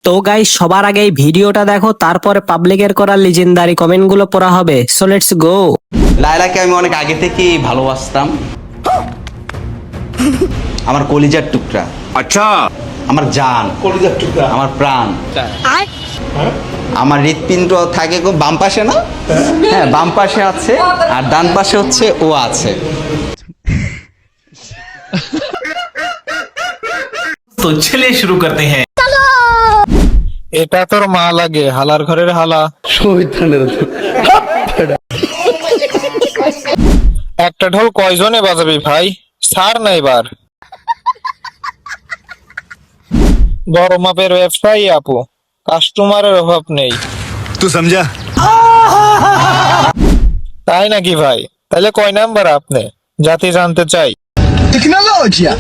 তো গাইস, সবার আগে এই ভিডিওটা দেখো, তারপরে পাবলিকের করা লিজেন্ডারি কমেন্ট গুলো পড়া হবে। So let's go. লায়লাকে আমি অনেক আগে থেকেই ভালোবাসতাম। আমার কলিজার টুকরা, अच्छा আমার জান, কলিজার টুকরা। আমার প্রাণ। আমার হৃৎপিণ্ড থাকে বাম পাশে না? হ্যাঁ, বাম পাশে আছে, আর ডান পাশে হচ্ছে ও আছে। तो चलिए शुरू करते हैं। এটা তোর মা লাগে, হালার ঘরের হালা। একটা ঢোল কয়জনে বাজাবি ভাই? ছাড় না এবার। বড় মাপের ব্যবসায়ী আপু, কাস্টমারের অভাব নেই। तू समझा। তাই নাকি ভাই? তাহলে কয় নাম্বার আপনি? জাতি জানতে চাই। টেকনোলজিয়া।